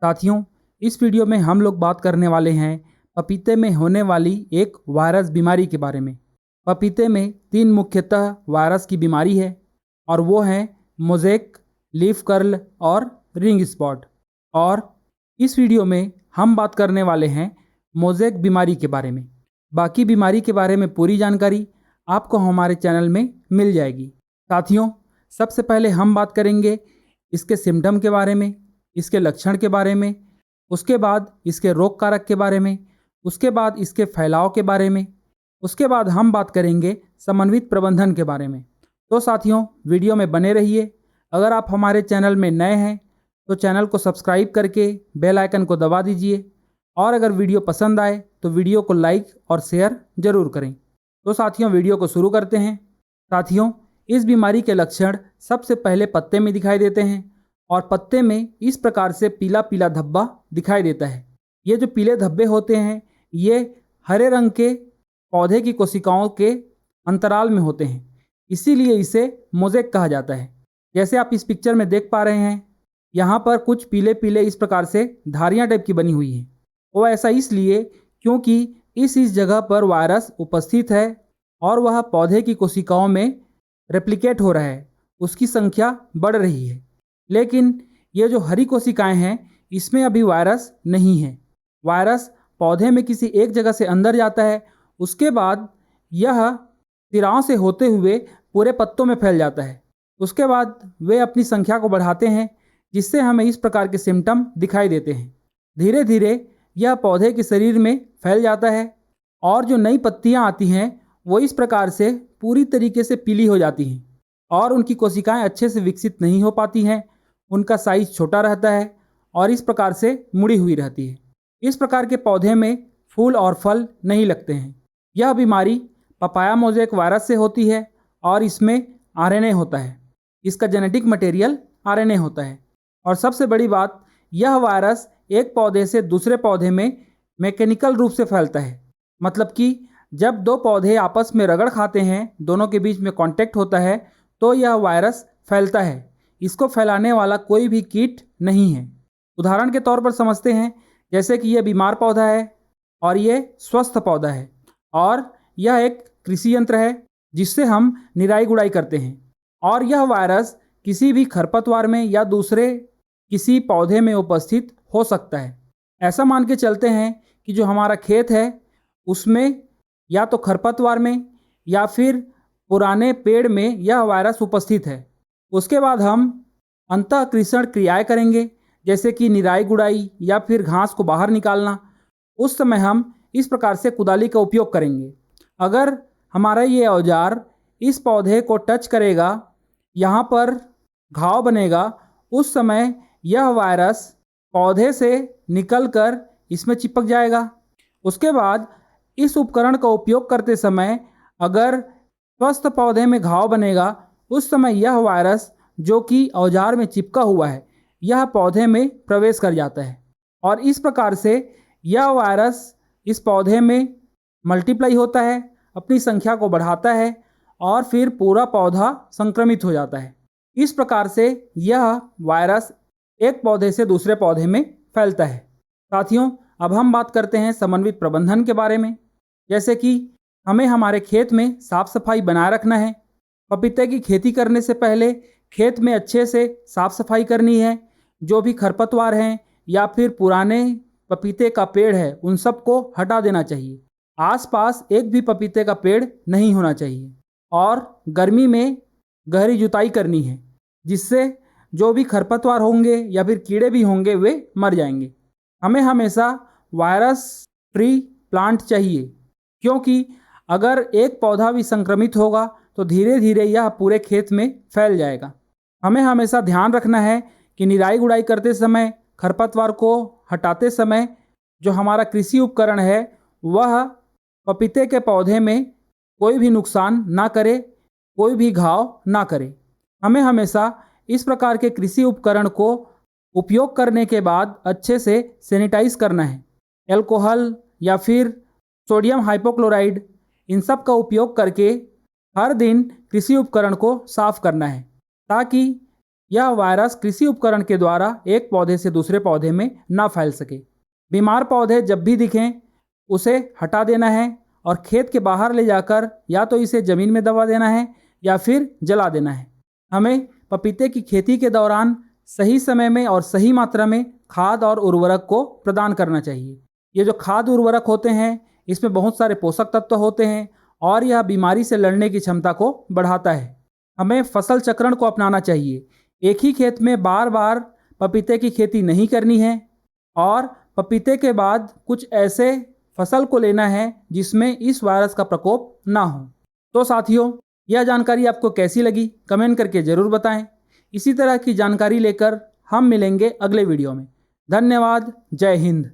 साथियों, इस वीडियो में हम लोग बात करने वाले हैं पपीते में होने वाली एक वायरस बीमारी के बारे में। पपीते में 3 मुख्यतः वायरस की बीमारी है और वो हैं मोज़ेक, लीफ कर्ल और रिंग स्पॉट। और इस वीडियो में हम बात करने वाले हैं मोज़ेक बीमारी के बारे में। बाकी बीमारी के बारे में पूरी जानकारी आपको हमारे चैनल में मिल जाएगी। साथियों, सबसे पहले हम बात करेंगे इसके सिम्टम के बारे में, इसके लक्षण के बारे में, उसके बाद इसके रोग कारक के बारे में, उसके बाद इसके फैलाव के बारे में, उसके बाद हम बात करेंगे समन्वित प्रबंधन के बारे में। तो साथियों, वीडियो में बने रहिए। अगर आप हमारे चैनल में नए हैं तो चैनल को सब्सक्राइब करके बेल आइकन को दबा दीजिए और अगर वीडियो पसंद आए तो वीडियो को लाइक और शेयर ज़रूर करें। तो साथियों, वीडियो को शुरू करते हैं। साथियों, इस बीमारी के लक्षण सबसे पहले पत्ते में दिखाई देते हैं और पत्ते में इस प्रकार से पीला पीला धब्बा दिखाई देता है। ये जो पीले धब्बे होते हैं ये हरे रंग के पौधे की कोशिकाओं के अंतराल में होते हैं, इसीलिए इसे मोज़ेक कहा जाता है। जैसे आप इस पिक्चर में देख पा रहे हैं, यहाँ पर कुछ पीले पीले इस प्रकार से धारियाँ टाइप की बनी हुई हैं। वो ऐसा इसलिए क्योंकि इस जगह पर वायरस उपस्थित है और वह पौधे की कोशिकाओं में रेप्लिकेट हो रहा है, उसकी संख्या बढ़ रही है। लेकिन ये जो हरी कोशिकाएं हैं इसमें अभी वायरस नहीं है। वायरस पौधे में किसी एक जगह से अंदर जाता है, उसके बाद यह सिराओं से होते हुए पूरे पत्तों में फैल जाता है। उसके बाद वे अपनी संख्या को बढ़ाते हैं, जिससे हमें इस प्रकार के सिम्टम दिखाई देते हैं। धीरे धीरे यह पौधे के शरीर में फैल जाता है और जो नई पत्तियां आती हैं वो इस प्रकार से पूरी तरीके से पीली हो जाती हैं और उनकी कोशिकाएं अच्छे से विकसित नहीं हो पाती हैं। उनका साइज छोटा रहता है और इस प्रकार से मुड़ी हुई रहती है। इस प्रकार के पौधे में फूल और फल नहीं लगते हैं। यह बीमारी पपाया मोज़ेक वायरस से होती है और इसमें आरएनए होता है। इसका जेनेटिक मटेरियल आरएनए होता है। और सबसे बड़ी बात, यह वायरस एक पौधे से दूसरे पौधे में मैकेनिकल रूप से फैलता है। मतलब कि जब दो पौधे आपस में रगड़ खाते हैं, दोनों के बीच में कांटेक्ट होता है, तो यह वायरस फैलता है। इसको फैलाने वाला कोई भी कीट नहीं है। उदाहरण के तौर पर समझते हैं, जैसे कि यह बीमार पौधा है और ये स्वस्थ पौधा है और यह एक कृषि यंत्र है जिससे हम निराई गुड़ाई करते हैं और यह वायरस किसी भी खरपतवार में या दूसरे किसी पौधे में उपस्थित हो सकता है। ऐसा मान के चलते हैं कि जो हमारा खेत है उसमें या तो खरपतवार में या फिर पुराने पेड़ में यह वायरस उपस्थित है। उसके बाद हम अंतःकृषण क्रियाएं करेंगे, जैसे कि निराई गुड़ाई या फिर घास को बाहर निकालना। उस समय हम इस प्रकार से कुदाली का उपयोग करेंगे। अगर हमारा ये औजार इस पौधे को टच करेगा, यहाँ पर घाव बनेगा, उस समय यह वायरस पौधे से निकलकर इसमें चिपक जाएगा। उसके बाद इस उपकरण का उपयोग करते समय अगर स्वस्थ पौधे में घाव बनेगा, उस समय यह वायरस जो कि औजार में चिपका हुआ है यह पौधे में प्रवेश कर जाता है और इस प्रकार से यह वायरस इस पौधे में मल्टीप्लाई होता है, अपनी संख्या को बढ़ाता है और फिर पूरा पौधा संक्रमित हो जाता है। इस प्रकार से यह वायरस एक पौधे से दूसरे पौधे में फैलता है। साथियों, अब हम बात करते हैं समन्वित प्रबंधन के बारे में। जैसे कि हमें हमारे खेत में साफ सफाई बनाए रखना है। पपीते की खेती करने से पहले खेत में अच्छे से साफ सफाई करनी है। जो भी खरपतवार हैं या फिर पुराने पपीते का पेड़ है उन सबको हटा देना चाहिए। आसपास एक भी पपीते का पेड़ नहीं होना चाहिए और गर्मी में गहरी जुताई करनी है, जिससे जो भी खरपतवार होंगे या फिर कीड़े भी होंगे वे मर जाएंगे। हमें हमेशा वायरस फ्री प्लांट चाहिए, क्योंकि अगर एक पौधा भी संक्रमित होगा तो धीरे धीरे यह पूरे खेत में फैल जाएगा। हमें हमेशा ध्यान रखना है कि निराई गुड़ाई करते समय, खरपतवार को हटाते समय जो हमारा कृषि उपकरण है वह पपीते के पौधे में कोई भी नुकसान ना करे, कोई भी घाव ना करे। हमें हमेशा इस प्रकार के कृषि उपकरण को उपयोग करने के बाद अच्छे से सैनिटाइज करना है। एल्कोहल या फिर सोडियम हाइपोक्लोराइड इन सब का उपयोग करके हर दिन कृषि उपकरण को साफ करना है, ताकि यह वायरस कृषि उपकरण के द्वारा एक पौधे से दूसरे पौधे में ना फैल सके। बीमार पौधे जब भी दिखें उसे हटा देना है और खेत के बाहर ले जाकर या तो इसे ज़मीन में दबा देना है या फिर जला देना है। हमें पपीते की खेती के दौरान सही समय में और सही मात्रा में खाद और उर्वरक को प्रदान करना चाहिए। ये जो खाद उर्वरक होते हैं इसमें बहुत सारे पोषक तत्व होते हैं और यह बीमारी से लड़ने की क्षमता को बढ़ाता है। हमें फसल चक्रण को अपनाना चाहिए। एक ही खेत में बार बार पपीते की खेती नहीं करनी है और पपीते के बाद कुछ ऐसे फसल को लेना है जिसमें इस वायरस का प्रकोप ना हो। तो साथियों, यह जानकारी आपको कैसी लगी कमेंट करके ज़रूर बताएं। इसी तरह की जानकारी लेकर हम मिलेंगे अगले वीडियो में। धन्यवाद। जय हिंद।